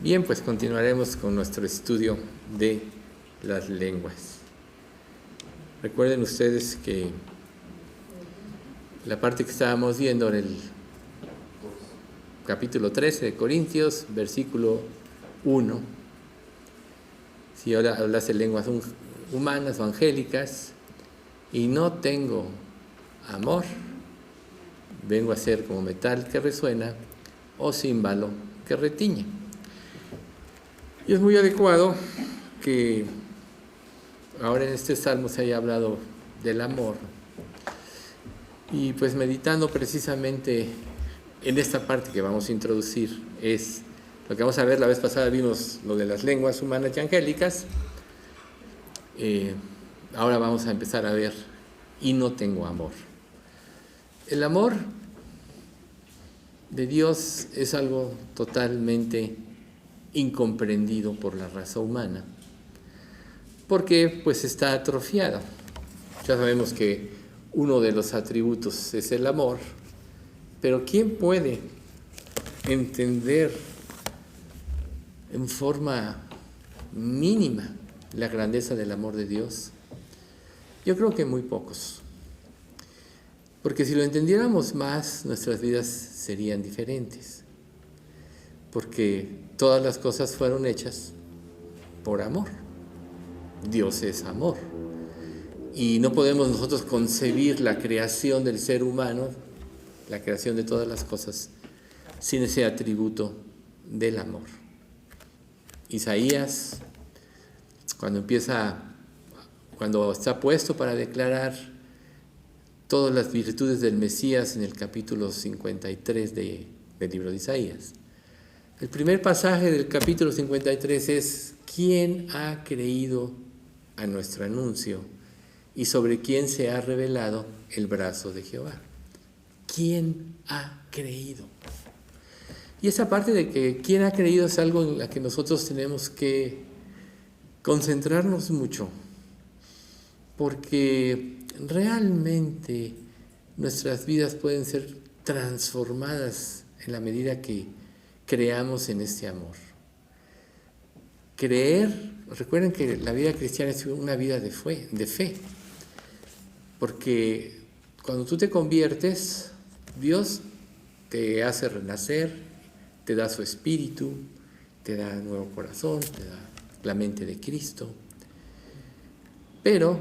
Bien, pues continuaremos con nuestro estudio de las lenguas. Recuerden ustedes que la parte que estábamos viendo en el capítulo 13 de Corintios, versículo 1, si ahora hablase lenguas humanas o angélicas y no tengo amor, vengo a ser como metal que resuena o címbalo que retiñe. Y es muy adecuado que ahora en este salmo se haya hablado del amor. Y pues meditando precisamente en esta parte que vamos a introducir, es lo que vamos a ver. La vez pasada vimos lo de las lenguas humanas y angélicas. Ahora vamos a empezar a ver y no tengo amor. El amor de Dios es algo totalmente incomprendido por la raza humana, porque pues está atrofiado. Ya sabemos que uno de los atributos es el amor, pero ¿quién puede entender en forma mínima la grandeza del amor de Dios? Yo creo que muy pocos, porque si lo entendiéramos más, nuestras vidas serían diferentes, porque todas las cosas fueron hechas por amor. Dios es amor. Y no podemos nosotros concebir la creación del ser humano, la creación de todas las cosas, sin ese atributo del amor. Isaías, cuando está puesto para declarar todas las virtudes del Mesías en el capítulo 53 del libro de Isaías, el primer pasaje del capítulo 53 es: ¿quién ha creído a nuestro anuncio y sobre quién se ha revelado el brazo de Jehová? ¿Quién ha creído? Y esa parte de que quién ha creído es algo en la que nosotros tenemos que concentrarnos mucho, porque realmente nuestras vidas pueden ser transformadas en la medida que creamos en este amor. Creer, recuerden que la vida cristiana es una vida de fe, porque cuando tú te conviertes, Dios te hace renacer, te da su espíritu, te da un nuevo corazón, te da la mente de Cristo. Pero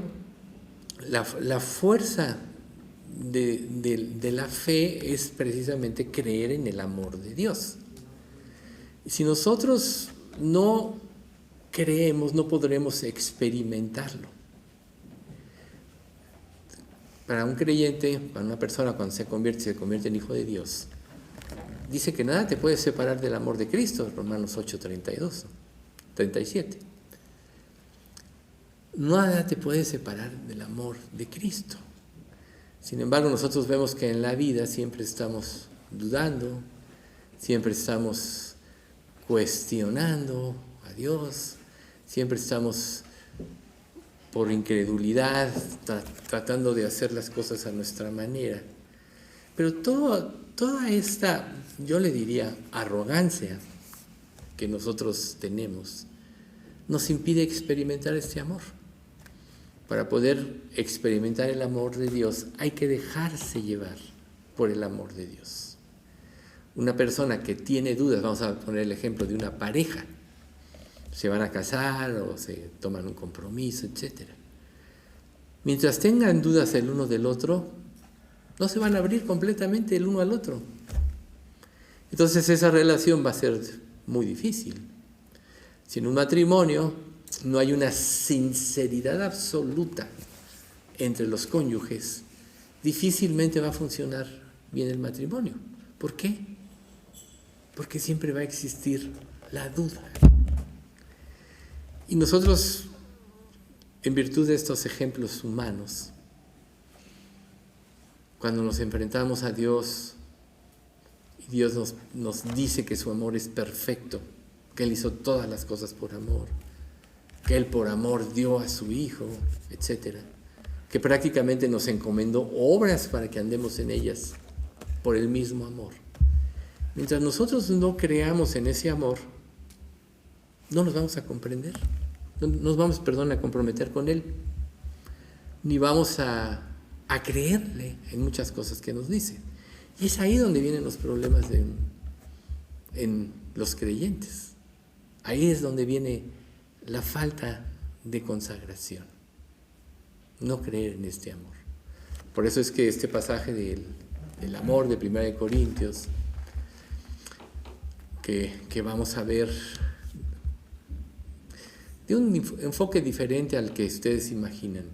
la fuerza de la fe es precisamente creer en el amor de Dios. Si nosotros no creemos, no podremos experimentarlo. Para un creyente, para una persona cuando se convierte en hijo de Dios, dice que nada te puede separar del amor de Cristo, Romanos 8:32, 37. Nada te puede separar del amor de Cristo. Sin embargo, nosotros vemos que en la vida siempre estamos dudando, siempre estamos cuestionando a Dios, siempre estamos por incredulidad tratando de hacer las cosas a nuestra manera. Pero toda esta, yo le diría, arrogancia que nosotros tenemos, nos impide experimentar este amor. Para poder experimentar el amor de Dios hay que dejarse llevar por el amor de Dios. Una persona que tiene dudas, vamos a poner el ejemplo de una pareja, se van a casar o se toman un compromiso, etc. Mientras tengan dudas el uno del otro, no se van a abrir completamente el uno al otro. Entonces esa relación va a ser muy difícil. Si en un matrimonio no hay una sinceridad absoluta entre los cónyuges, difícilmente va a funcionar bien el matrimonio. ¿Por qué? Porque siempre va a existir la duda. Y nosotros, en virtud de estos ejemplos humanos, cuando nos enfrentamos a Dios y Dios nos dice que su amor es perfecto, que Él hizo todas las cosas por amor, que Él por amor dio a su Hijo, etc., que prácticamente nos encomendó obras para que andemos en ellas por el mismo amor. Mientras nosotros no creamos en ese amor, no nos vamos a comprender, no nos vamos, a comprometer con Él, ni vamos a creerle en muchas cosas que nos dice. Y es ahí donde vienen los problemas en los creyentes. Ahí es donde viene la falta de consagración, no creer en este amor. Por eso es que este pasaje del amor de 1 Corintios, que vamos a ver de un enfoque diferente al que ustedes imaginan,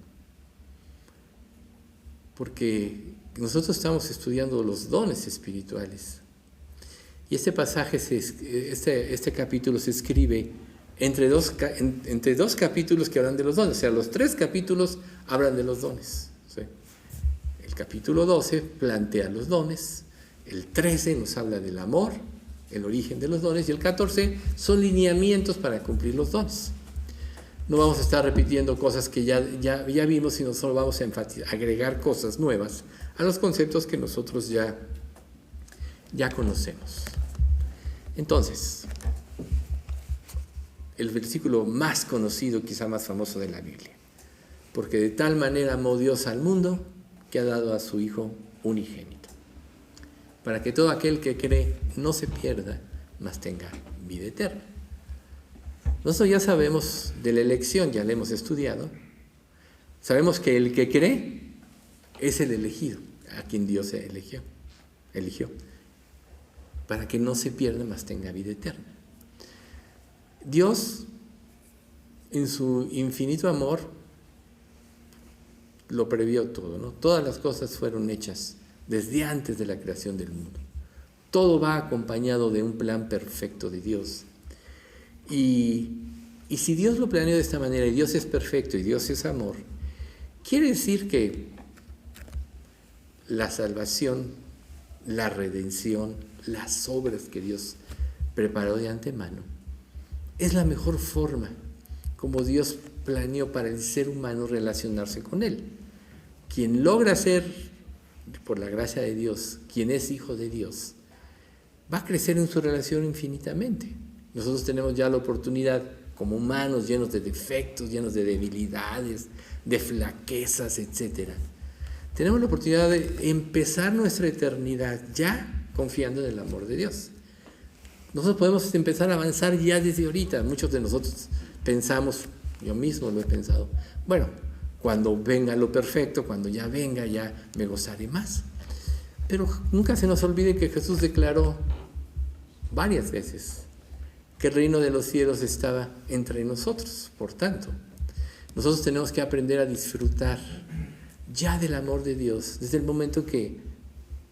porque nosotros estamos estudiando los dones espirituales, y este pasaje, este capítulo se escribe entre dos capítulos que hablan de los dones. O sea, los 3 capítulos hablan de los dones, ¿sí? El capítulo 12 plantea los dones, el 13 nos habla del amor, el origen de los dones, y el 14 son lineamientos para cumplir los dones. No vamos a estar repitiendo cosas que ya vimos, sino solo vamos a agregar cosas nuevas a los conceptos que nosotros ya conocemos. Entonces, el versículo más conocido, quizá más famoso de la Biblia: porque de tal manera amó Dios al mundo que ha dado a su Hijo unigénito, para que todo aquel que cree no se pierda, mas tenga vida eterna. Nosotros ya sabemos de la elección, ya la hemos estudiado. Sabemos que el que cree es el elegido, a quien Dios eligió, para que no se pierda, mas tenga vida eterna. Dios, en su infinito amor, lo previó todo, ¿no? Todas las cosas fueron hechas desde antes de la creación del mundo. Todo va acompañado de un plan perfecto de Dios. Y si Dios lo planeó de esta manera, y Dios es perfecto y Dios es amor, quiere decir que la salvación, la redención, las obras que Dios preparó de antemano, es la mejor forma como Dios planeó para el ser humano relacionarse con Él. Quien logra ser, por la gracia de Dios, quien es hijo de Dios, va a crecer en su relación infinitamente. Nosotros tenemos ya la oportunidad, como humanos llenos de defectos, llenos de debilidades, de flaquezas, etc. Tenemos la oportunidad de empezar nuestra eternidad ya confiando en el amor de Dios. Nosotros podemos empezar a avanzar ya desde ahorita. Muchos de nosotros pensamos, yo mismo lo he pensado, bueno, cuando venga lo perfecto, cuando ya venga, ya me gozaré más. Pero nunca se nos olvide que Jesús declaró varias veces que el reino de los cielos estaba entre nosotros. Por tanto, nosotros tenemos que aprender a disfrutar ya del amor de Dios desde el momento que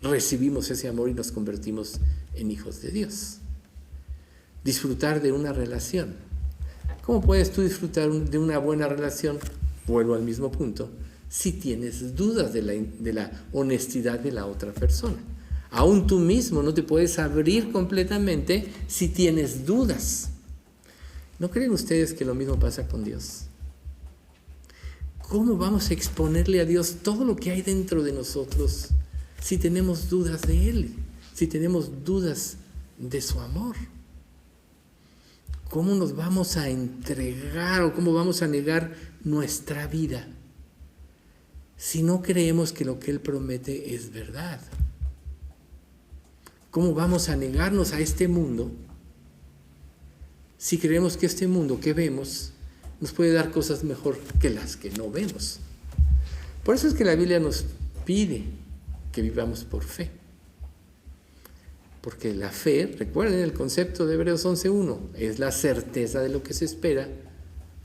recibimos ese amor y nos convertimos en hijos de Dios. Disfrutar de una relación. ¿Cómo puedes tú disfrutar de una buena relación? Vuelvo al mismo punto. Si tienes dudas de la honestidad de la otra persona. Aún tú mismo no te puedes abrir completamente si tienes dudas. ¿No creen ustedes que lo mismo pasa con Dios? ¿Cómo vamos a exponerle a Dios todo lo que hay dentro de nosotros si tenemos dudas de Él? Si tenemos dudas de su amor. ¿Cómo nos vamos a entregar o cómo vamos a negar nuestra vida si no creemos que lo que Él promete es verdad? ¿Cómo vamos a negarnos a este mundo si creemos que este mundo que vemos nos puede dar cosas mejor que las que no vemos? Por eso es que la Biblia nos pide que vivamos por fe. Porque la fe, recuerden el concepto de Hebreos 11:1, es la certeza de lo que se espera,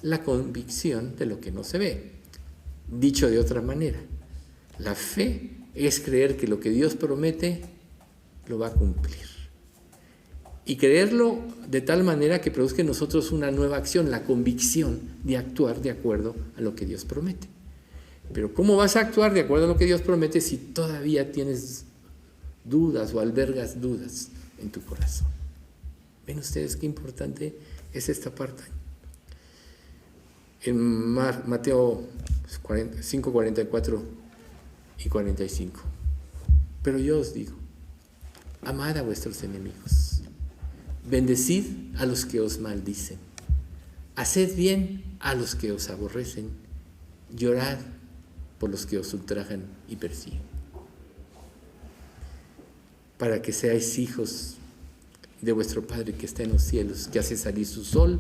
la convicción de lo que no se ve. Dicho de otra manera, la fe es creer que lo que Dios promete lo va a cumplir. Y creerlo de tal manera que produzca en nosotros una nueva acción, la convicción de actuar de acuerdo a lo que Dios promete. Pero ¿cómo vas a actuar de acuerdo a lo que Dios promete si todavía tienes dudas o albergas dudas en tu corazón? ¿Ven ustedes qué importante es esta parte? En Mateo 5, 44 y 45. Pero yo os digo, amad a vuestros enemigos, bendecid a los que os maldicen, haced bien a los que os aborrecen, llorad por los que os ultrajan y persiguen, para que seáis hijos de vuestro Padre que está en los cielos, que hace salir su sol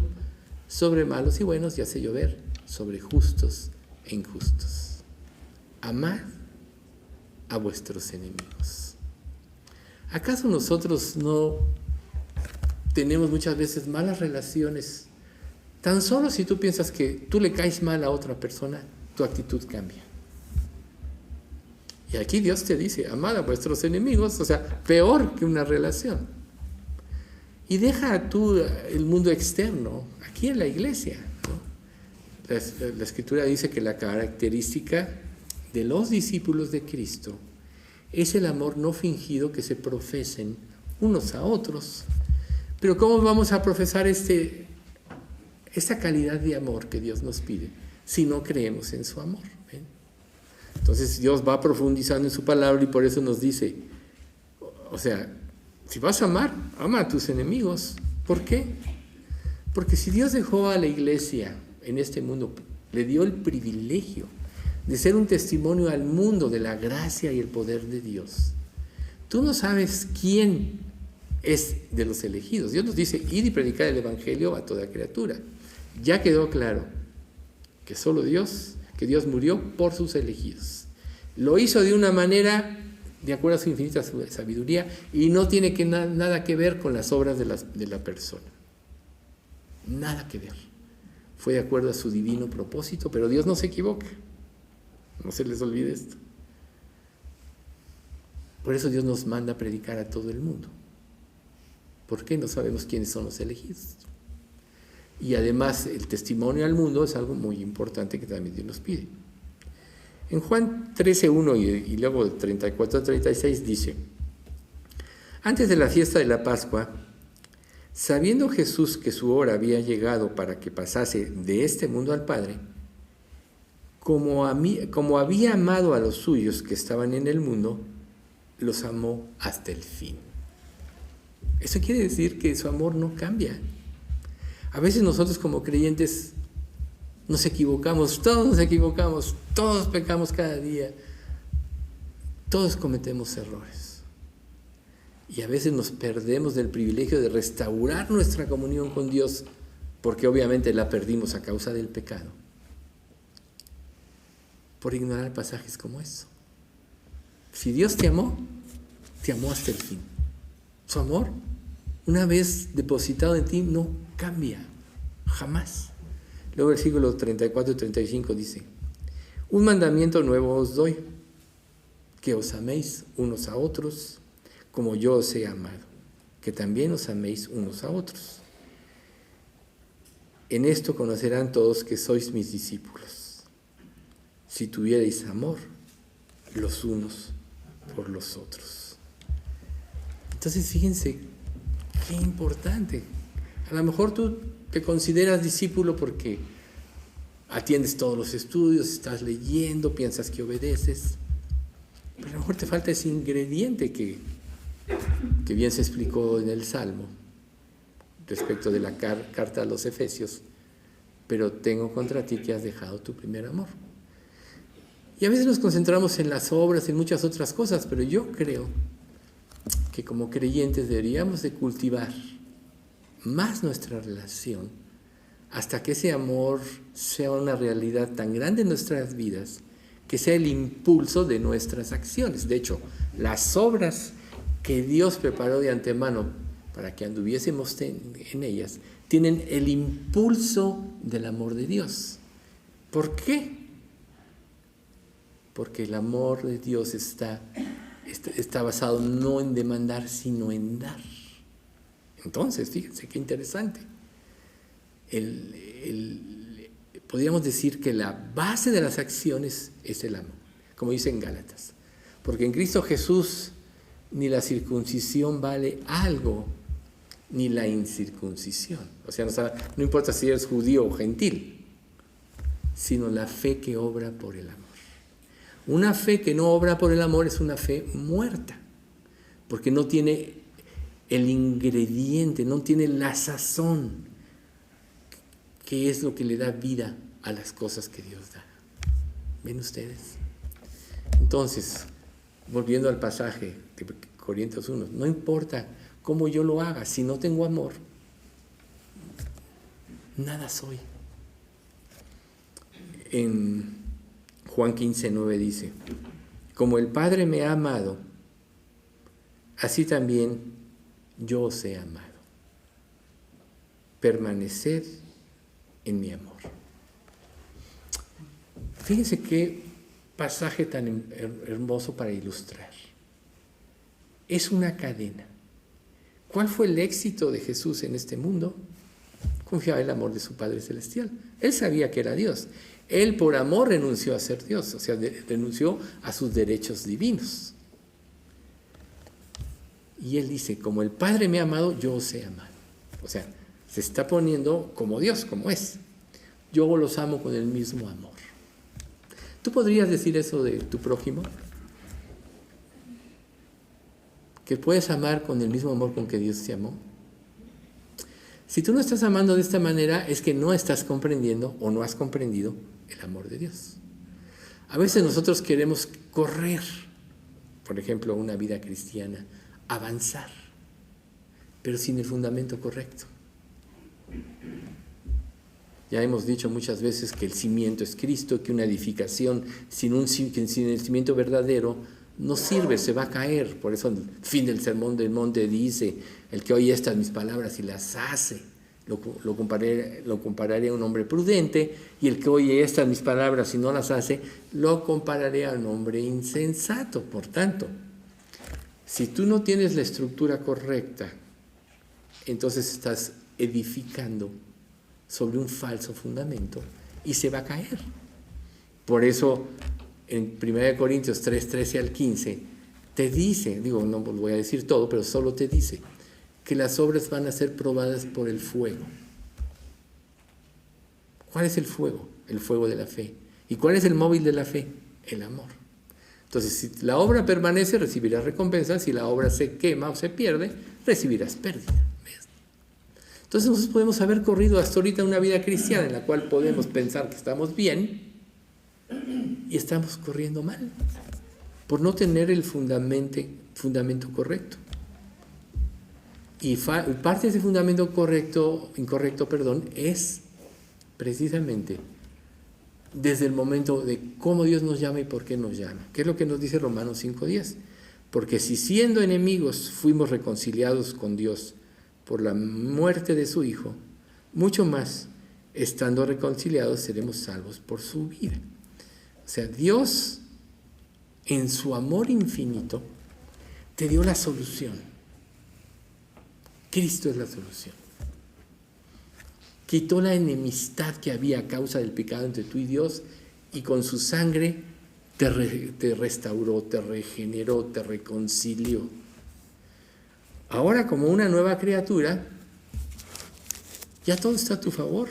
sobre malos y buenos y hace llover sobre justos e injustos. Amad a vuestros enemigos. ¿Acaso nosotros no tenemos muchas veces malas relaciones? Tan solo si tú piensas que tú le caes mal a otra persona, tu actitud cambia. Y aquí Dios te dice, amad a vuestros enemigos, o sea, peor que una relación. Y deja tú el mundo externo, aquí en la iglesia, ¿no? La Escritura dice que la característica de los discípulos de Cristo es el amor no fingido que se profesen unos a otros. Pero ¿cómo vamos a profesar esta calidad de amor que Dios nos pide si no creemos en su amor? ¿Ven? Entonces Dios va profundizando en su palabra y por eso nos dice, o sea, si vas a amar, ama a tus enemigos. ¿Por qué? Porque si Dios dejó a la iglesia en este mundo, le dio el privilegio de ser un testimonio al mundo de la gracia y el poder de Dios. Tú no sabes quién es de los elegidos. Dios nos dice, id y predicad el evangelio a toda criatura. Ya quedó claro que solo Dios, que Dios murió por sus elegidos. Lo hizo de una manera de acuerdo a su infinita sabiduría y no tiene nada que ver con las obras de la persona. Nada que ver. Fue de acuerdo a su divino propósito, pero Dios no se equivoca. No se les olvide esto. Por eso Dios nos manda a predicar a todo el mundo. ¿Por qué? No sabemos quiénes son los elegidos. Y además el testimonio al mundo es algo muy importante que también Dios nos pide. En Juan 13:1 y luego 34-36 dice, antes de la fiesta de la Pascua, sabiendo Jesús que su hora había llegado para que pasase de este mundo al Padre, como había amado a los suyos que estaban en el mundo, los amó hasta el fin. Eso quiere decir que su amor no cambia. A veces nosotros como creyentes nos equivocamos, todos pecamos cada día, todos cometemos errores. Y a veces nos perdemos del privilegio de restaurar nuestra comunión con Dios, porque obviamente la perdimos a causa del pecado, por ignorar pasajes como eso. Si Dios te amó hasta el fin. Su amor, una vez depositado en ti, no cambia, jamás. Luego el versículo 34 y 35 dice, un mandamiento nuevo os doy, que os améis unos a otros, como yo os he amado, que también os améis unos a otros. En esto conocerán todos que sois mis discípulos, si tuvierais amor los unos por los otros. Entonces fíjense qué importante. A lo mejor tú te consideras discípulo porque atiendes todos los estudios, estás leyendo, piensas que obedeces, pero a lo mejor te falta ese ingrediente que bien se explicó en el Salmo respecto de la carta a los Efesios, pero tengo contra ti que has dejado tu primer amor. Y a veces nos concentramos en las obras, en muchas otras cosas, pero yo creo que como creyentes deberíamos de cultivar más nuestra relación hasta que ese amor sea una realidad tan grande en nuestras vidas que sea el impulso de nuestras acciones. De hecho, las obras que Dios preparó de antemano para que anduviésemos en ellas tienen el impulso del amor de Dios. ¿Por qué? Porque el amor de Dios está basado no en demandar, sino en dar. Entonces, fíjense qué interesante. Podríamos decir que la base de las acciones es el amor, como dice en Gálatas. Porque en Cristo Jesús ni la circuncisión vale algo, ni la incircuncisión. O sea, no importa si eres judío o gentil, sino la fe que obra por el amor. Una fe que no obra por el amor es una fe muerta, porque no tiene el ingrediente, no tiene la sazón que es lo que le da vida a las cosas que Dios da. ¿Ven ustedes? Entonces, volviendo al pasaje de Corintios 1, no importa cómo yo lo haga, si no tengo amor, nada soy. En Juan 15:9 dice, como el Padre me ha amado, así también yo os he amado. Permaneced en mi amor. Fíjense qué pasaje tan hermoso para ilustrar. Es una cadena. ¿Cuál fue el éxito de Jesús en este mundo? Confiaba en el amor de su Padre Celestial. Él sabía que era Dios. Él por amor renunció a ser Dios, o sea, renunció a sus derechos divinos. Y él dice, como el Padre me ha amado, yo os he amado. O sea, se está poniendo como Dios, como es. Yo los amo con el mismo amor. ¿Tú podrías decir eso de tu prójimo? ¿Que puedes amar con el mismo amor con que Dios te amó? Si tú no estás amando de esta manera, es que no estás comprendiendo o no has comprendido el amor de Dios. A veces nosotros queremos correr, por ejemplo, una vida cristiana, avanzar, pero sin el fundamento correcto. Ya hemos dicho muchas veces que el cimiento es Cristo, que una edificación sin el cimiento verdadero no sirve, se va a caer. Por eso al fin del Sermón del Monte dice, el que oye estas mis palabras y las hace, lo compararé a un hombre prudente, y el que oye estas mis palabras y no las hace, lo compararé a un hombre insensato. Por tanto, si tú no tienes la estructura correcta, entonces estás edificando sobre un falso fundamento y se va a caer. Por eso en 1 Corintios 3, 13 al 15 te dice, digo, no voy a decir todo, pero solo te dice que las obras van a ser probadas por el fuego. ¿Cuál es el fuego? El fuego de la fe. ¿Y cuál es el móvil de la fe? El amor. Entonces, si la obra permanece, recibirás recompensa. Si la obra se quema o se pierde, recibirás pérdida. Entonces nosotros podemos haber corrido hasta ahorita una vida cristiana en la cual podemos pensar que estamos bien y estamos corriendo mal por no tener el fundamento correcto. Y parte de ese fundamento incorrecto, es precisamente desde el momento de cómo Dios nos llama y por qué nos llama. ¿Qué es lo que nos dice Romanos 5:10? Porque si siendo enemigos fuimos reconciliados con Dios por la muerte de su Hijo, mucho más, estando reconciliados, seremos salvos por su vida. O sea, Dios, en su amor infinito, te dio la solución. Cristo es la solución. Quitó la enemistad que había a causa del pecado entre tú y Dios, y con su sangre te restauró, te regeneró, te reconcilió. Ahora, como una nueva criatura, ya todo está a tu favor.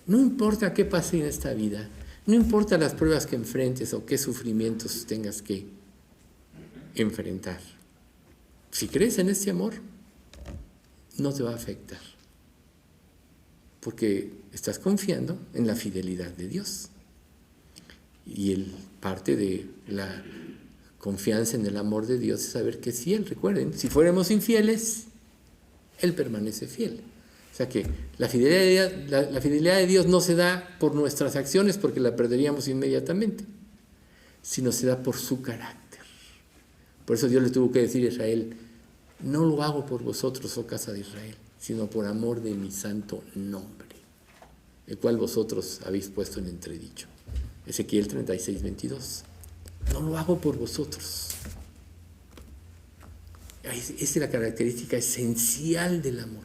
No importa qué pase en esta vida, no importa las pruebas que enfrentes o qué sufrimientos tengas que enfrentar. Si crees en este amor, no te va a afectar, porque estás confiando en la fidelidad de Dios. Y parte de la confianza en el amor de Dios es saber que es fiel. Recuerden, si fuéramos infieles, Él permanece fiel. O sea que la fidelidad de Dios no se da por nuestras acciones, porque la perderíamos inmediatamente, sino se da por su carácter. Por eso Dios le tuvo que decir a Israel, no lo hago por vosotros, oh casa de Israel, sino por amor de mi santo nombre, el cual vosotros habéis puesto en entredicho. Ezequiel 36:22. No lo hago por vosotros. Esa es la característica esencial del amor,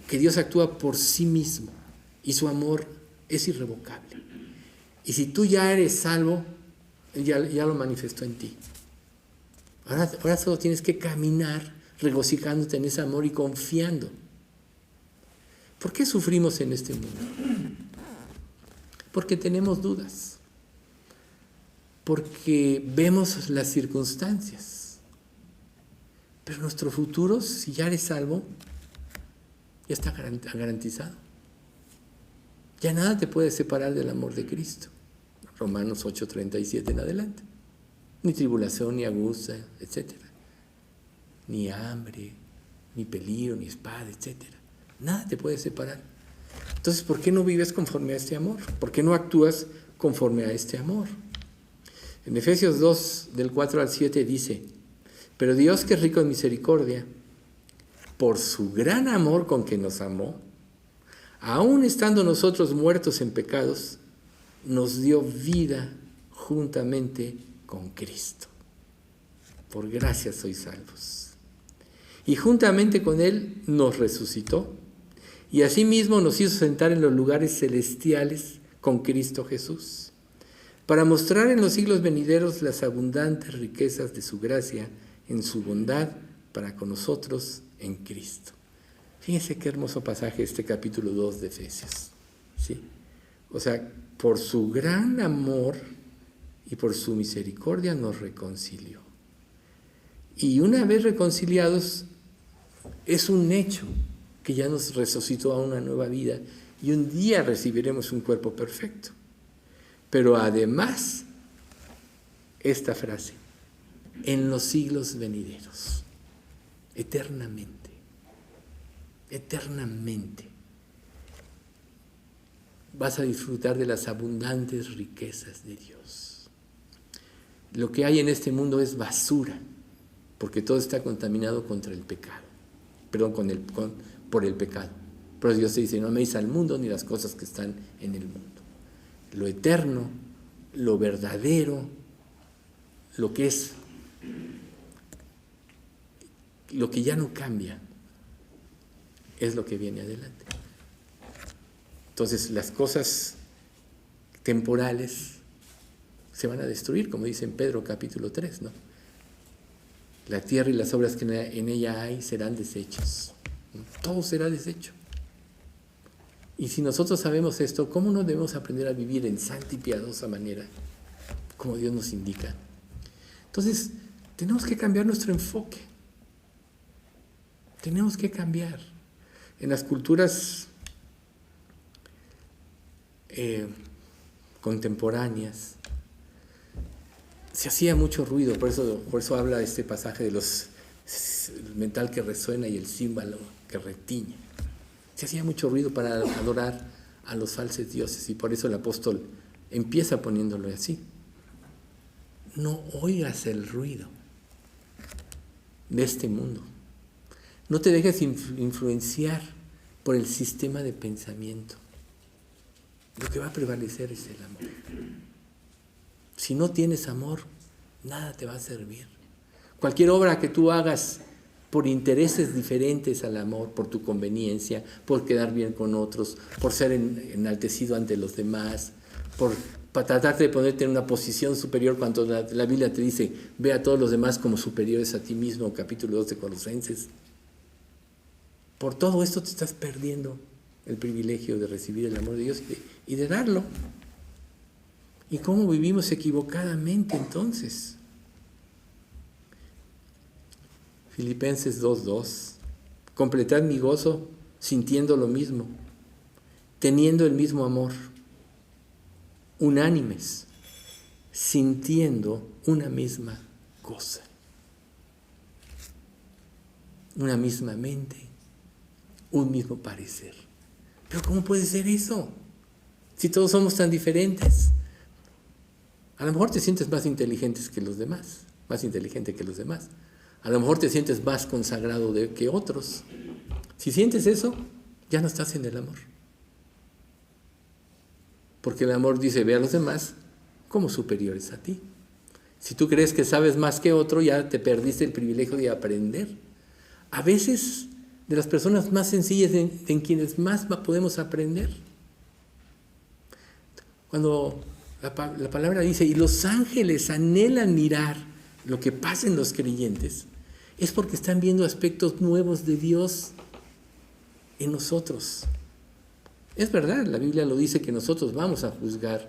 que Dios actúa por sí mismo y su amor es irrevocable. Y si tú ya eres salvo, ya lo manifestó en ti. Ahora solo tienes que caminar regocijándote en ese amor y confiando. ¿Por qué sufrimos en este mundo? Porque tenemos dudas. Porque vemos las circunstancias. Pero nuestro futuro, si ya eres salvo, ya está garantizado. Ya nada te puede separar del amor de Cristo. Romanos 8:37 en adelante. Ni tribulación, ni angustia, etc. Ni hambre, ni peligro, ni espada, etc. Nada te puede separar. Entonces, ¿por qué no vives conforme a este amor? ¿Por qué no actúas conforme a este amor? En Efesios 2, del 4 al 7 dice: pero Dios, que es rico en misericordia, por su gran amor con que nos amó, aun estando nosotros muertos en pecados, nos dio vida juntamente con Cristo. Por gracia sois salvos. Y juntamente con Él nos resucitó, y asimismo nos hizo sentar en los lugares celestiales con Cristo Jesús, para mostrar en los siglos venideros las abundantes riquezas de su gracia en su bondad para con nosotros en Cristo. Fíjense qué hermoso pasaje este capítulo 2 de Efesios, ¿sí? O sea, por su gran amor y por su misericordia nos reconcilió. Y una vez reconciliados, es un hecho que ya nos resucitó a una nueva vida y un día recibiremos un cuerpo perfecto. Pero además, esta frase: en los siglos venideros, eternamente, eternamente, vas a disfrutar de las abundantes riquezas de Dios. Lo que hay en este mundo es basura, porque todo está contaminado contra el pecado, por el pecado. Pero Dios te dice: no améis al mundo ni las cosas que están en el mundo. Lo eterno, lo verdadero, lo que es, lo que ya no cambia, es lo que viene adelante. Entonces las cosas temporales se van a destruir, como dice en Pedro capítulo 3, ¿no? La tierra y las obras que en ella hay serán deshechas. Todo será deshecho. Y si nosotros sabemos esto, ¿cómo no debemos aprender a vivir en santa y piadosa manera, como Dios nos indica? Entonces, tenemos que cambiar nuestro enfoque. Tenemos que cambiar. En las culturas contemporáneas se hacía mucho ruido, por eso habla este pasaje de el metal que resuena y el címbalo que retiñe. Se hacía mucho ruido para adorar a los falsos dioses, y por eso el apóstol empieza poniéndolo así: no oigas el ruido de este mundo. No te dejes influenciar por el sistema de pensamiento. Lo que va a prevalecer es el amor. Si no tienes amor, nada te va a servir. Cualquier obra que tú hagas por intereses diferentes al amor, por tu conveniencia, por quedar bien con otros, por ser enaltecido ante los demás, para tratarte de ponerte en una posición superior, cuando la Biblia te dice: ve a todos los demás como superiores a ti mismo, capítulo 2 de Colosenses. Por todo esto te estás perdiendo el privilegio de recibir el amor de Dios y de darlo. ¿Y cómo vivimos equivocadamente entonces? Filipenses 2:2: completad mi gozo sintiendo lo mismo, teniendo el mismo amor, unánimes, sintiendo una misma cosa, una misma mente, un mismo parecer. ¿Pero cómo puede ser eso? Si todos somos tan diferentes. A lo mejor te sientes más inteligente que los demás. A lo mejor te sientes más consagrado que otros. Si sientes eso, ya no estás en el amor. Porque el amor dice: ve a los demás como superiores a ti. Si tú crees que sabes más que otro, ya te perdiste el privilegio de aprender. A veces, de las personas más sencillas, en quienes más podemos aprender. Cuando la palabra dice: y los ángeles anhelan mirar lo que pasa en los creyentes, es porque están viendo aspectos nuevos de Dios en nosotros. Es verdad, la Biblia lo dice, que nosotros vamos a juzgar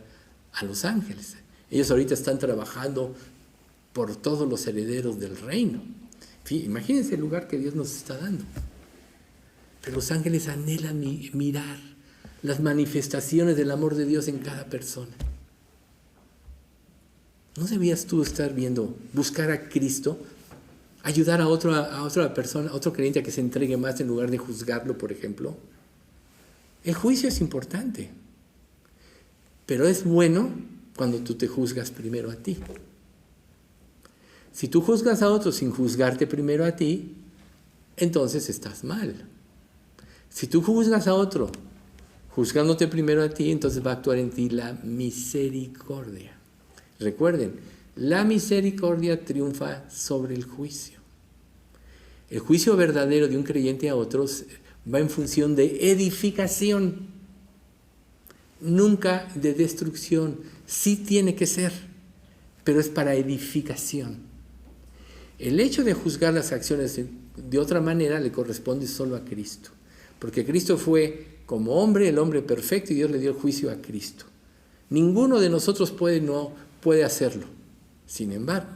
a los ángeles. Ellos ahorita están trabajando por todos los herederos del reino. Imagínense el lugar que Dios nos está dando. Pero los ángeles anhelan mirar las manifestaciones del amor de Dios en cada persona. ¿No debías tú estar viendo, buscar a Cristo, ayudar a otra persona, a otro creyente a que se entregue más en lugar de juzgarlo, por ejemplo? El juicio es importante, pero es bueno cuando tú te juzgas primero a ti. Si tú juzgas a otros sin juzgarte primero a ti, entonces estás mal. Si tú juzgas a otro juzgándote primero a ti, entonces va a actuar en ti la misericordia. Recuerden, la misericordia triunfa sobre el juicio. El juicio verdadero de un creyente a otros va en función de edificación, nunca de destrucción. Sí tiene que ser, pero es para edificación. El hecho de juzgar las acciones de otra manera le corresponde solo a Cristo, porque Cristo fue como hombre, el hombre perfecto, y Dios le dio el juicio a Cristo. Ninguno de nosotros puede hacerlo. Sin embargo,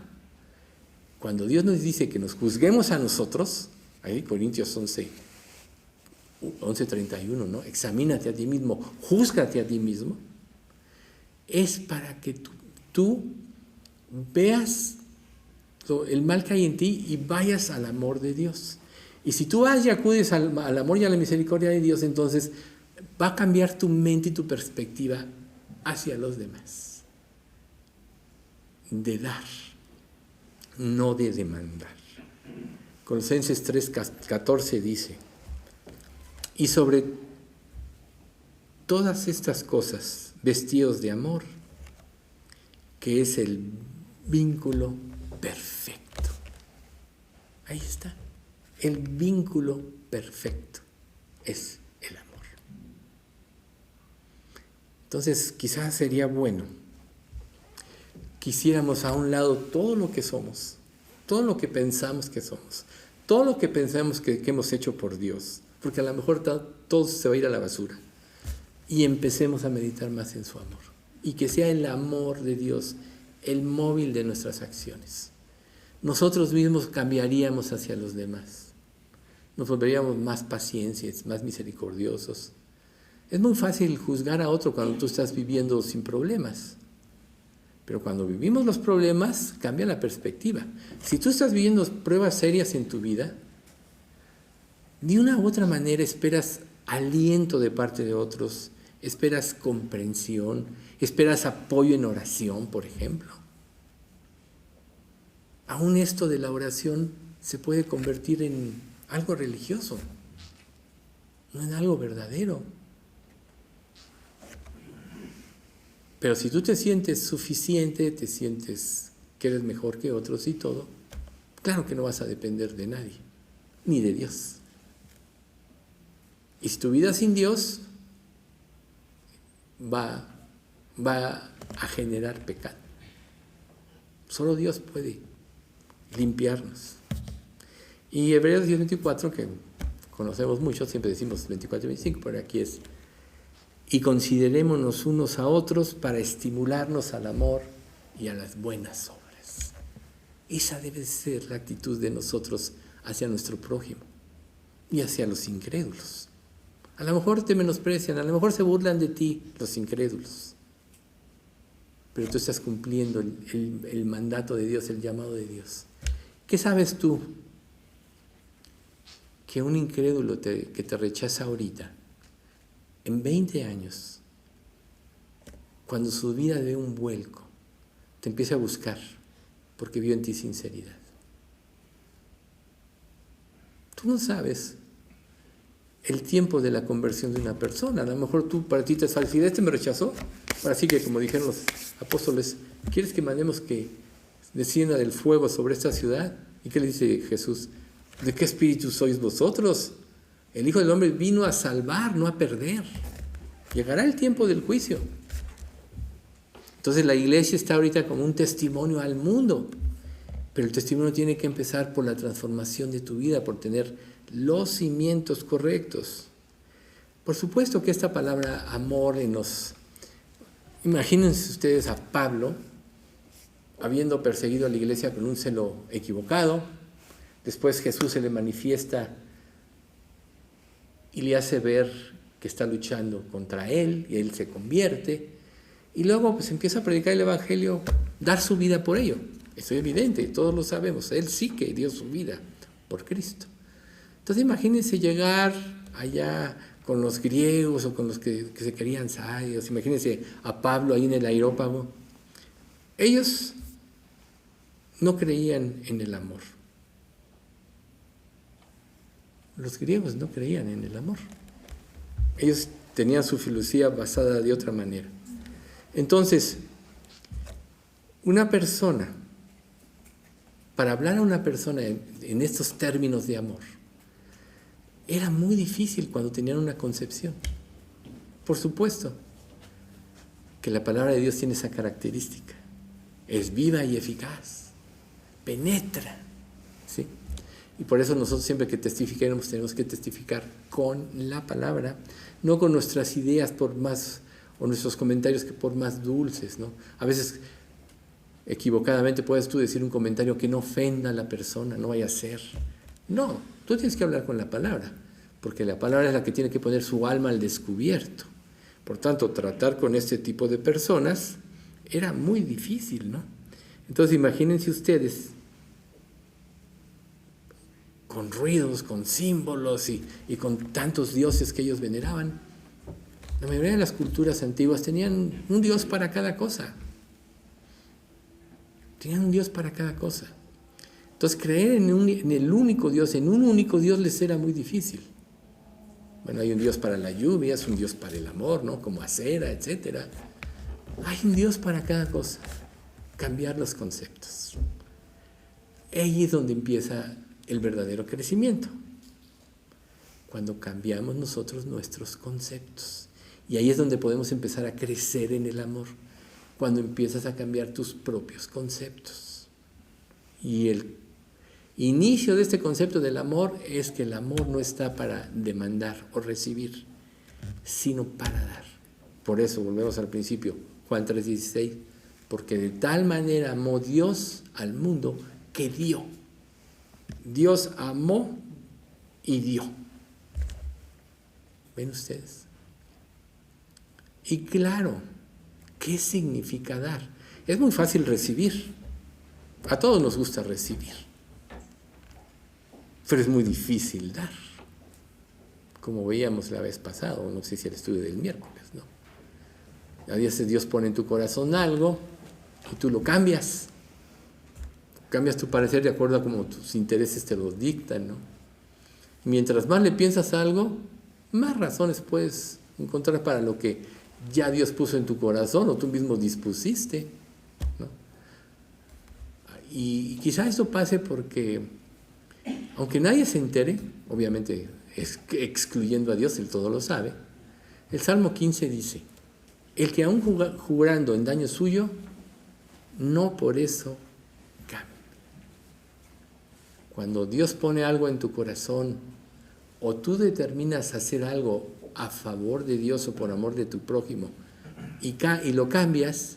cuando Dios nos dice que nos juzguemos a nosotros, ahí Corintios 11:31, ¿no? Examínate a ti mismo, júzgate a ti mismo, es para que tú veas el mal que hay en ti y vayas al amor de Dios. Y si tú vas y acudes al amor y a la misericordia de Dios, entonces va a cambiar tu mente y tu perspectiva hacia los demás. De dar, no de demandar. Colosenses 3:14 dice: y sobre todas estas cosas, vestidos de amor, que es el vínculo perfecto. Ahí está. El vínculo perfecto es el amor. Entonces, quizás sería bueno quisiéramos a un lado todo lo que somos, todo lo que pensamos que somos, todo lo que pensamos que hemos hecho por Dios, porque a lo mejor todo se va a ir a la basura, y empecemos a meditar más en su amor, y que sea el amor de Dios el móvil de nuestras acciones. Nosotros mismos cambiaríamos hacia los demás, nos volveríamos más pacientes, más misericordiosos. Es muy fácil juzgar a otro cuando tú estás viviendo sin problemas. Pero cuando vivimos los problemas, cambia la perspectiva. Si tú estás viviendo pruebas serias en tu vida, de una u otra manera esperas aliento de parte de otros, esperas comprensión, esperas apoyo en oración, por ejemplo. Aún esto de la oración se puede convertir en algo religioso, no en algo verdadero. Pero si tú te sientes suficiente, te sientes que eres mejor que otros y todo, claro que no vas a depender de nadie, ni de Dios. Y si tu vida sin Dios va a generar pecado. Solo Dios puede limpiarnos. Y Hebreos 10:24, que conocemos mucho, siempre decimos 24 y 25, pero aquí es: y considerémonos unos a otros para estimularnos al amor y a las buenas obras. Esa debe ser la actitud de nosotros hacia nuestro prójimo y hacia los incrédulos. A lo mejor te menosprecian, a lo mejor se burlan de ti los incrédulos, pero tú estás cumpliendo el mandato de Dios, el llamado de Dios. ¿Qué sabes tú? Que un incrédulo que te rechaza ahorita, en 20 años, cuando su vida dé un vuelco, te empiece a buscar porque vio en ti sinceridad. Tú no sabes el tiempo de la conversión de una persona. A lo mejor para ti te es fácil decir: este me rechazó. Ahora sí que, como dijeron los apóstoles, ¿quieres que mandemos que descienda del fuego sobre esta ciudad? ¿Y qué le dice Jesús? ¿De qué espíritu sois vosotros? El Hijo del Hombre vino a salvar, no a perder. Llegará el tiempo del juicio. Entonces la iglesia está ahorita como un testimonio al mundo, pero el testimonio tiene que empezar por la transformación de tu vida, por tener los cimientos correctos. Por supuesto que esta palabra amor imagínense ustedes a Pablo habiendo perseguido a la iglesia con un celo equivocado. Después Jesús se le manifiesta y le hace ver que está luchando contra él, y él se convierte, y luego pues empieza a predicar el Evangelio, dar su vida por ello. Eso es evidente, todos lo sabemos. Él sí que dio su vida por Cristo. Entonces imagínense llegar allá con los griegos o con los que se querían sabios. Imagínense a Pablo ahí en el aerópago. Ellos no creían en el amor. Los griegos no creían en el amor. Ellos tenían su filosofía basada de otra manera. Entonces, una persona, para hablar a una persona en estos términos de amor, era muy difícil cuando tenían una concepción. Por supuesto que la palabra de Dios tiene esa característica. Es viva y eficaz. Penetra. ¿Sí? Y por eso nosotros siempre que testifiquemos tenemos que testificar con la palabra, no con nuestras ideas por más, o nuestros comentarios que por más dulces, ¿no? A veces equivocadamente puedes tú decir un comentario que no ofenda a la persona, no vaya a ser. No, tú tienes que hablar con la palabra, porque la palabra es la que tiene que poner su alma al descubierto. Por tanto, tratar con este tipo de personas era muy difícil, ¿no? Entonces imagínense ustedes, con ruidos, con símbolos y con tantos dioses que ellos veneraban. La mayoría de las culturas antiguas tenían un dios para cada cosa. Tenían un dios para cada cosa. Entonces creer en el único Dios, en un único Dios les era muy difícil. Bueno, hay un Dios para la lluvia, es un Dios para el amor, ¿no? Como Acera, etc. Hay un Dios para cada cosa. Cambiar los conceptos. Ahí es donde empieza el verdadero crecimiento. Cuando cambiamos nosotros nuestros conceptos. Y ahí es donde podemos empezar a crecer en el amor. Cuando empiezas a cambiar tus propios conceptos. Y el inicio de este concepto del amor es que el amor no está para demandar o recibir, sino para dar. Por eso, volvemos al principio, Juan 3:16, porque de tal manera amó Dios al mundo que dio. Dios amó y dio. ¿Ven ustedes? Y claro, ¿qué significa dar? Es muy fácil recibir. A todos nos gusta recibir. Pero es muy difícil dar. Como veíamos la vez pasada, no sé si el estudio del miércoles, ¿no? A veces Dios pone en tu corazón algo y tú lo cambias. Cambias tu parecer de acuerdo a como tus intereses te lo dictan, ¿no? Mientras más le piensas a algo, más razones puedes encontrar para lo que ya Dios puso en tu corazón o tú mismo dispusiste, ¿no? Y quizá esto pase porque, aunque nadie se entere, obviamente excluyendo a Dios, Él todo lo sabe, el Salmo 15 dice, el que aún jurando en daño suyo, no por eso cambia. Cuando Dios pone algo en tu corazón, o tú determinas hacer algo a favor de Dios o por amor de tu prójimo, y lo cambias,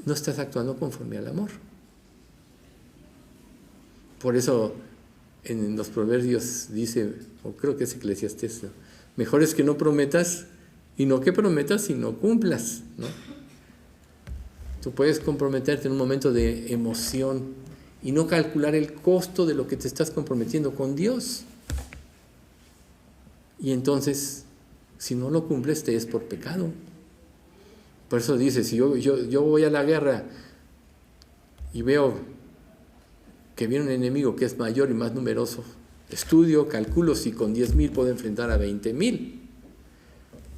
no estás actuando conforme al amor. Por eso en los proverbios dice, o creo que es Eclesiastés, ¿no? Mejor es que no prometas, y no que prometas, sino cumplas, ¿no? Tú puedes comprometerte en un momento de emoción y no calcular el costo de lo que te estás comprometiendo con Dios. Y entonces, si no lo cumples, te es por pecado. Por eso dice, si yo voy a la guerra y veo que viene un enemigo que es mayor y más numeroso, estudio, calculo si con 10,000 puedo enfrentar a 20,000.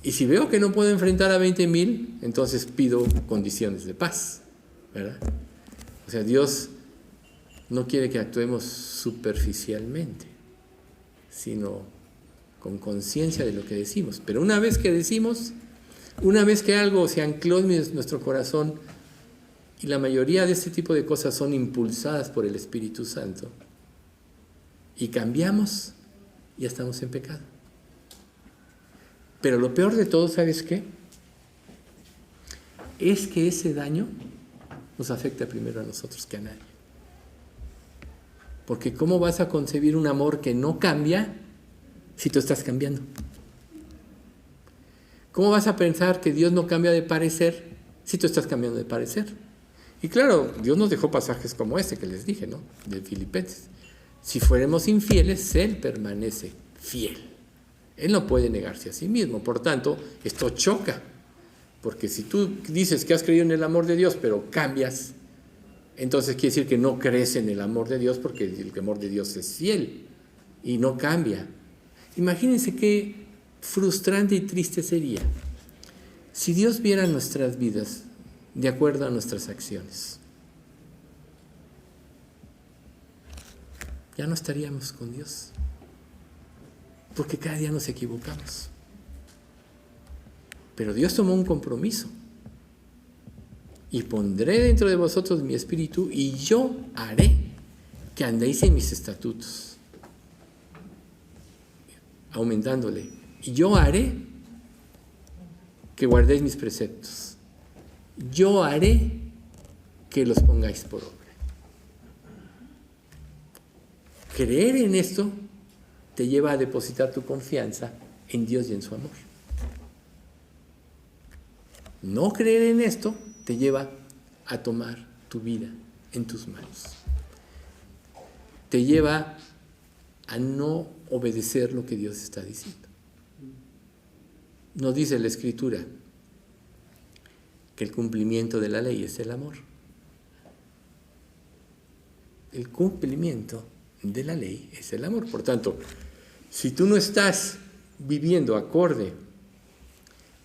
Y si veo que no puedo enfrentar a 20,000, entonces pido condiciones de paz, ¿verdad? O sea, Dios no quiere que actuemos superficialmente, sino con conciencia de lo que decimos. Pero una vez que decimos, una vez que algo se ancló en nuestro corazón, y la mayoría de este tipo de cosas son impulsadas por el Espíritu Santo, y cambiamos, ya estamos en pecado. Pero lo peor de todo, ¿sabes qué? Es que ese daño nos afecta primero a nosotros que a nadie. Porque ¿cómo vas a concebir un amor que no cambia si tú estás cambiando? ¿Cómo vas a pensar que Dios no cambia de parecer si tú estás cambiando de parecer? Y claro, Dios nos dejó pasajes como este que les dije, ¿no? De Filipenses. Si fuéramos infieles, Él permanece fiel. Él no puede negarse a sí mismo. Por tanto, esto choca. Porque si tú dices que has creído en el amor de Dios, pero cambias, entonces quiere decir que no crees en el amor de Dios, porque el amor de Dios es fiel y no cambia. Imagínense qué frustrante y triste sería si Dios viera nuestras vidas de acuerdo a nuestras acciones. Ya no estaríamos con Dios, porque cada día nos equivocamos. Pero Dios tomó un compromiso. Y pondré dentro de vosotros mi espíritu y yo haré que andéis en mis estatutos. Aumentándole. Y yo haré que guardéis mis preceptos. Yo haré que los pongáis por obra. Creer en esto te lleva a depositar tu confianza en Dios y en su amor. No creer en esto te lleva a tomar tu vida en tus manos. Te lleva a no obedecer lo que Dios está diciendo. Nos dice la Escritura que el cumplimiento de la ley es el amor. El cumplimiento de la ley es el amor. Por tanto, si tú no estás viviendo acorde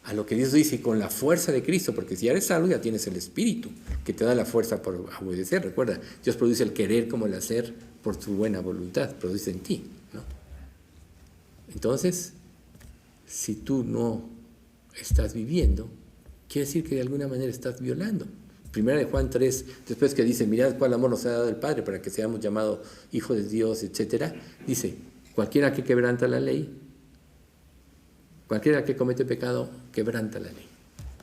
a lo que Dios dice con la fuerza de Cristo, porque si eres salvo ya tienes el Espíritu que te da la fuerza por obedecer. Recuerda, Dios produce el querer como el hacer por tu buena voluntad, produce en ti, ¿no? Entonces, si tú no estás viviendo, quiere decir que de alguna manera estás violando. Primera de Juan 3, después que dice, mirad cuál amor nos ha dado el Padre para que seamos llamados hijos de Dios, etc., dice, cualquiera que quebranta la ley, cualquiera que comete pecado, quebranta la ley.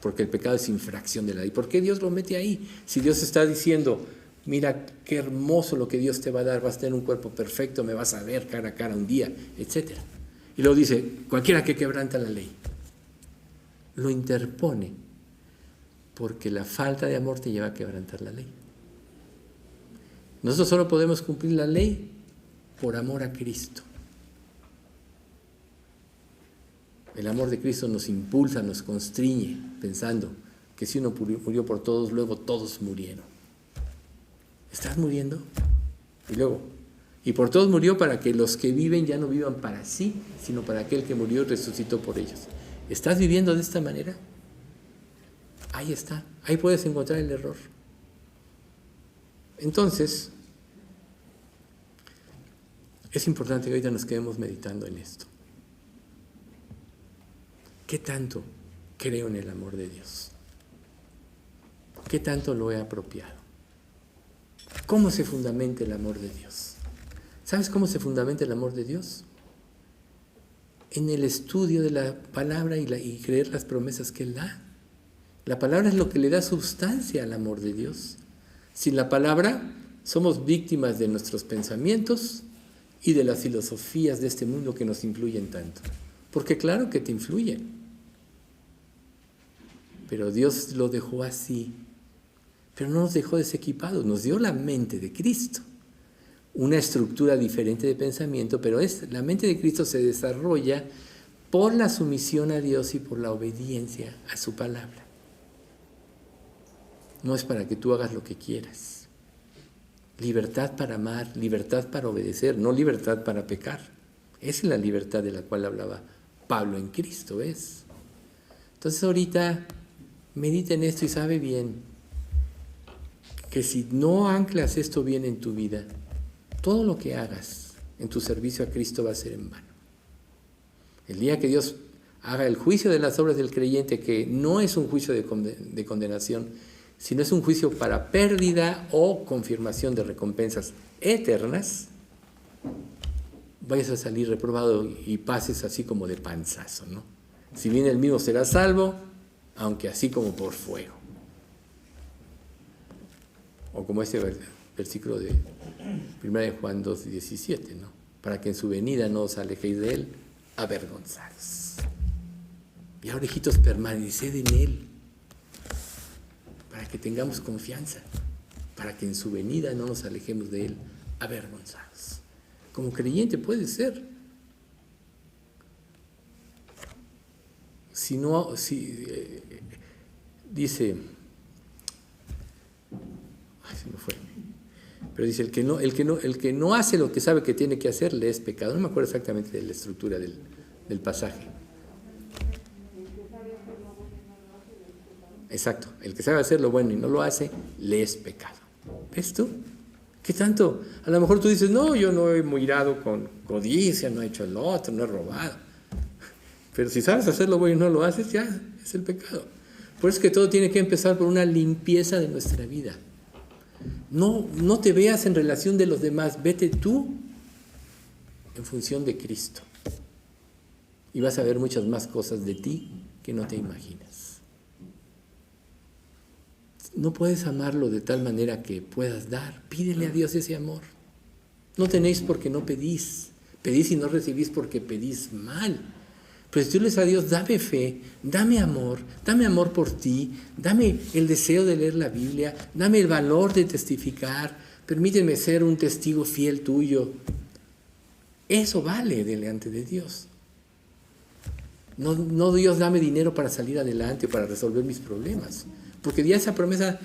Porque el pecado es infracción de la ley. ¿Por qué Dios lo mete ahí? Si Dios está diciendo, mira qué hermoso lo que Dios te va a dar, vas a tener un cuerpo perfecto, me vas a ver cara a cara un día, etc. Y luego dice, cualquiera que quebranta la ley, lo interpone, porque la falta de amor te lleva a quebrantar la ley. Nosotros solo podemos cumplir la ley por amor a Cristo. El amor de Cristo nos impulsa, nos constriñe, pensando que si uno murió por todos, luego todos murieron. ¿Estás muriendo? Y luego, y por todos murió para que los que viven ya no vivan para sí, sino para aquel que murió y resucitó por ellos. ¿Estás viviendo de esta manera? Ahí está, ahí puedes encontrar el error. Entonces, es importante que ahorita nos quedemos meditando en esto. ¿Qué tanto creo en el amor de Dios? ¿Qué tanto lo he apropiado? ¿Cómo se fundamenta el amor de Dios? ¿Sabes cómo se fundamenta el amor de Dios? En el estudio de la palabra y creer las promesas que Él da. La palabra es lo que le da sustancia al amor de Dios. Sin la palabra somos víctimas de nuestros pensamientos y de las filosofías de este mundo que nos influyen tanto. Porque claro que te influyen. Pero Dios lo dejó así. Pero no nos dejó desequipados, nos dio la mente de Cristo. Una estructura diferente de pensamiento, pero la mente de Cristo se desarrolla por la sumisión a Dios y por la obediencia a su palabra. No es para que tú hagas lo que quieras. Libertad para amar, libertad para obedecer, no libertad para pecar. Esa es la libertad de la cual hablaba Pablo en Cristo, ¿ves? Entonces ahorita medita en esto y sabe bien que si no anclas esto bien en tu vida, todo lo que hagas en tu servicio a Cristo va a ser en vano. El día que Dios haga el juicio de las obras del creyente, que no es un juicio de condenación, sino es un juicio para pérdida o confirmación de recompensas eternas, vayas a salir reprobado y pases así como de panzazo, ¿no? Si bien el mismo será salvo, aunque así como por fuego. O como este versículo de 1 de Juan 2:17, ¿no? Para que en su venida no os alejéis de él, avergonzados. Y ahora, hijitos, permaneced en Él, para que tengamos confianza, para que en su venida no nos alejemos de Él avergonzados. Como creyente puede ser. Dice, se me fue, pero dice, el que no hace lo que sabe que tiene que hacer, le es pecado. No me acuerdo exactamente de la estructura del pasaje. Exacto, el que sabe hacer lo bueno y no lo hace, le es pecado. ¿Ves tú? ¿Qué tanto? A lo mejor tú dices, no, yo no he mirado con codicia, no he hecho lo otro, no he robado. Pero si sabes hacer lo bueno y no lo haces, ya es el pecado. Por eso es que todo tiene que empezar por una limpieza de nuestra vida. No te veas en relación de los demás, vete tú en función de Cristo. Y vas a ver muchas más cosas de ti que no te imaginas. No puedes amarlo de tal manera que puedas dar. Pídele a Dios ese amor. No tenéis porque no pedís. Pedís y no recibís porque pedís mal. Pues diles a Dios, dame fe, dame amor por ti, dame el deseo de leer la Biblia, dame el valor de testificar, permíteme ser un testigo fiel tuyo. Eso vale delante de Dios. No Dios, dame dinero para salir adelante, para resolver mis problemas. Porque ya esa promesa,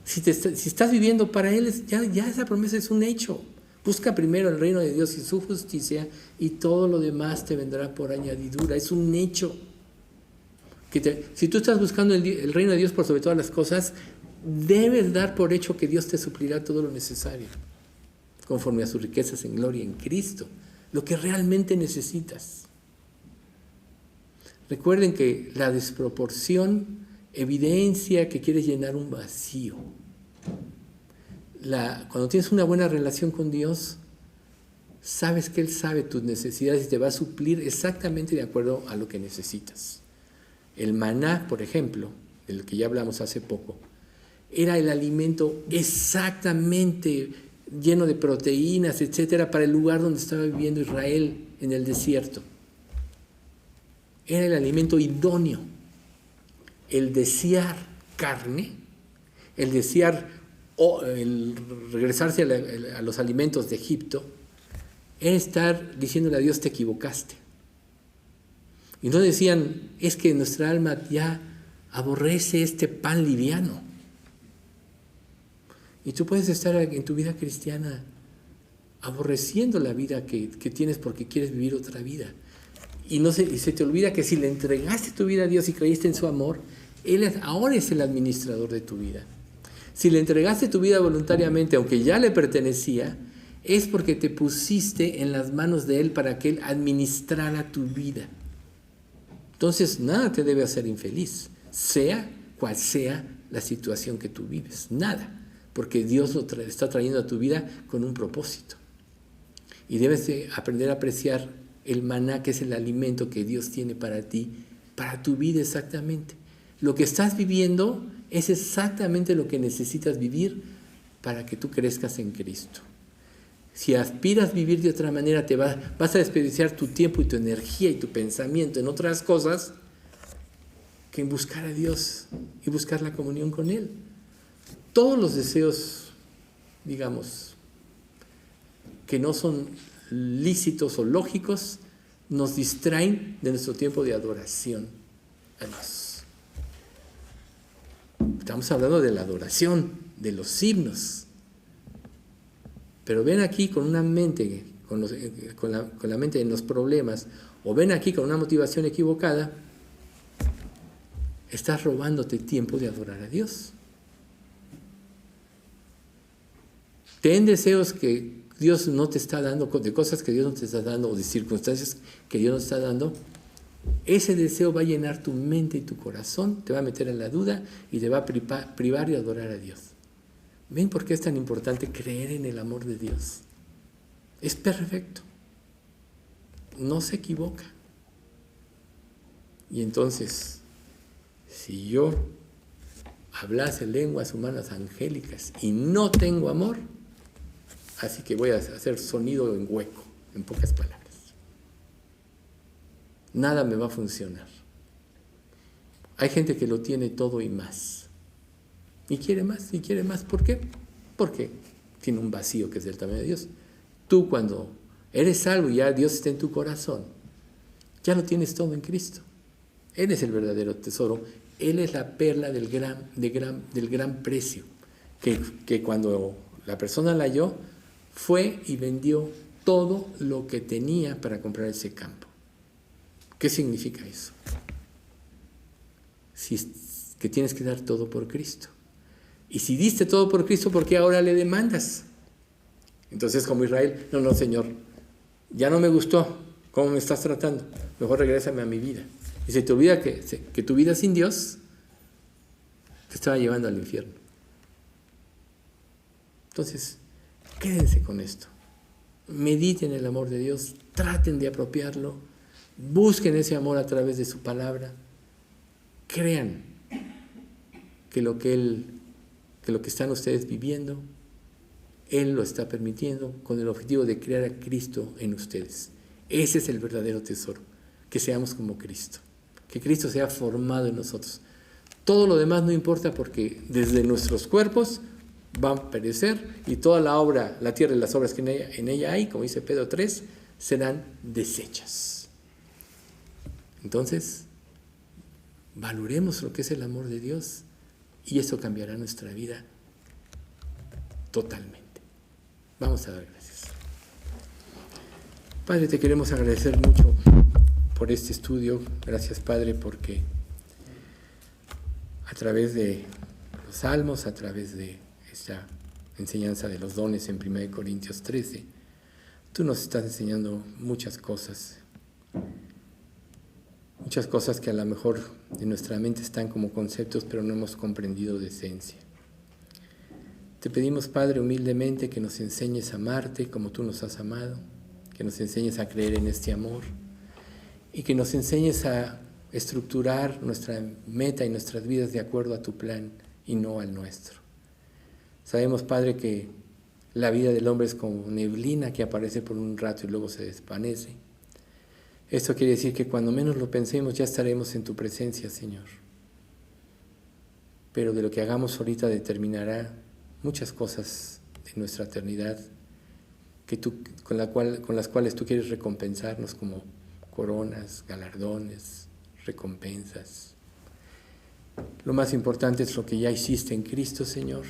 si estás viviendo para Él, ya esa promesa es un hecho. Busca primero el reino de Dios y su justicia, y todo lo demás te vendrá por añadidura. Es un hecho. Si tú estás buscando el reino de Dios por sobre todas las cosas, debes dar por hecho que Dios te suplirá todo lo necesario, conforme a sus riquezas en gloria en Cristo, lo que realmente necesitas. Recuerden que la desproporción evidencia que quieres llenar un vacío. Cuando tienes una buena relación con Dios, sabes que Él sabe tus necesidades y te va a suplir exactamente de acuerdo a lo que necesitas. El maná, por ejemplo, del que ya hablamos hace poco, era el alimento exactamente lleno de proteínas, etcétera, para el lugar donde estaba viviendo Israel en el desierto. Era el alimento idóneo. El desear carne, el desear el regresarse a los alimentos de Egipto, es estar diciéndole a Dios, te equivocaste. Y no decían, es que nuestra alma ya aborrece este pan liviano. Y tú puedes estar en tu vida cristiana aborreciendo la vida que tienes porque quieres vivir otra vida. Y se te olvida que si le entregaste tu vida a Dios y creíste en su amor, Él ahora es el administrador de tu vida. Si le entregaste tu vida voluntariamente, aunque ya le pertenecía, es porque te pusiste en las manos de Él para que Él administrara tu vida. Entonces, nada te debe hacer infeliz, sea cual sea la situación que tú vives. Nada, porque Dios lo está trayendo a tu vida con un propósito. Y debes de aprender a apreciar el maná, que es el alimento que Dios tiene para ti, para tu vida exactamente. Lo que estás viviendo es exactamente lo que necesitas vivir para que tú crezcas en Cristo. Si aspiras a vivir de otra manera, vas a desperdiciar tu tiempo y tu energía y tu pensamiento en otras cosas que en buscar a Dios y buscar la comunión con Él. Todos los deseos, digamos, que no son lícitos o lógicos, nos distraen de nuestro tiempo de adoración a Dios. Estamos hablando de la adoración, de los himnos. Pero ven aquí con una mente, con la mente en los problemas, o ven aquí con una motivación equivocada, estás robándote tiempo de adorar a Dios. Ten deseos que Dios no te está dando, de cosas que Dios no te está dando, o de circunstancias que Dios no te está dando. Ese deseo va a llenar tu mente y tu corazón, te va a meter en la duda y te va a privar de adorar a Dios. ¿Ven por qué es tan importante creer en el amor de Dios? Es perfecto. No se equivoca. Y entonces, si yo hablase lenguas humanas angélicas y no tengo amor, así que voy a hacer sonido en hueco, en pocas palabras. Nada me va a funcionar. Hay gente que lo tiene todo y más. Y quiere más, y quiere más. ¿Por qué? Porque tiene un vacío que es del tamaño de Dios. Tú cuando eres salvo y ya Dios está en tu corazón, ya lo tienes todo en Cristo. Él es el verdadero tesoro. Él es la perla del gran precio. Que cuando la persona la halló, fue y vendió todo lo que tenía para comprar ese campo. ¿Qué significa eso? Que tienes que dar todo por Cristo. Y si diste todo por Cristo, ¿por qué ahora le demandas? Entonces, como Israel, no, Señor, ya no me gustó cómo me estás tratando, mejor regrésame a mi vida. Y se te olvida que tu vida sin Dios te estaba llevando al infierno. Entonces, quédense con esto. Mediten el amor de Dios, traten de apropiarlo, busquen ese amor a través de su palabra. Crean que lo que están ustedes viviendo, Él lo está permitiendo con el objetivo de crear a Cristo en ustedes. Ese es el verdadero tesoro, que seamos como Cristo, que Cristo sea formado en nosotros. Todo lo demás no importa porque desde nuestros cuerpos van a perecer y toda la obra, la tierra y las obras que en ella hay, como dice Pedro 3, serán deshechas. Entonces, valoremos lo que es el amor de Dios y eso cambiará nuestra vida totalmente. Vamos a dar gracias. Padre, te queremos agradecer mucho por este estudio. Gracias, Padre, porque a través de los salmos, a través de esta enseñanza de los dones en 1 Corintios 13, tú nos estás enseñando muchas cosas que a lo mejor en nuestra mente están como conceptos, pero no hemos comprendido de esencia. Te pedimos, Padre, humildemente que nos enseñes a amarte como tú nos has amado, que nos enseñes a creer en este amor y que nos enseñes a estructurar nuestra meta y nuestras vidas de acuerdo a tu plan y no al nuestro. Sabemos, Padre, que la vida del hombre es como neblina que aparece por un rato y luego se desvanece. Esto quiere decir que cuando menos lo pensemos ya estaremos en tu presencia, Señor. Pero de lo que hagamos ahorita determinará muchas cosas de nuestra eternidad con las cuales tú quieres recompensarnos como coronas, galardones, recompensas. Lo más importante es lo que ya hiciste en Cristo, Señor.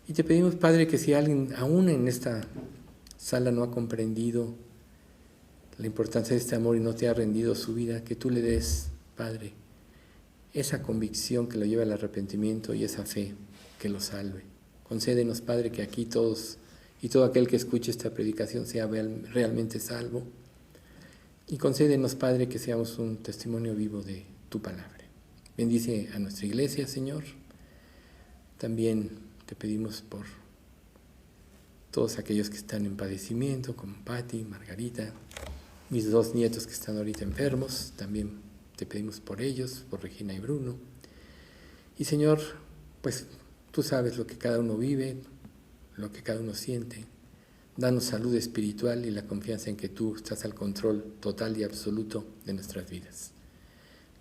Y te pedimos, Padre, que si alguien aún en esta sala no ha comprendido la importancia de este amor y no te ha rendido su vida, que tú le des, Padre, esa convicción que lo lleva al arrepentimiento y esa fe que lo salve. Concédenos, Padre, que aquí todos y todo aquel que escuche esta predicación sea realmente salvo. Y concédenos, Padre, que seamos un testimonio vivo de tu palabra. Bendice a nuestra iglesia, Señor. También te pedimos por todos aquellos que están en padecimiento, como Patti, Margarita, mis 2 nietos que están ahorita enfermos, también te pedimos por ellos, por Regina y Bruno. Y Señor, pues tú sabes lo que cada uno vive, lo que cada uno siente. Danos salud espiritual y la confianza en que tú estás al control total y absoluto de nuestras vidas.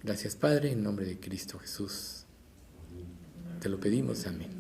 Gracias, Padre, en nombre de Cristo Jesús. Te lo pedimos, amén.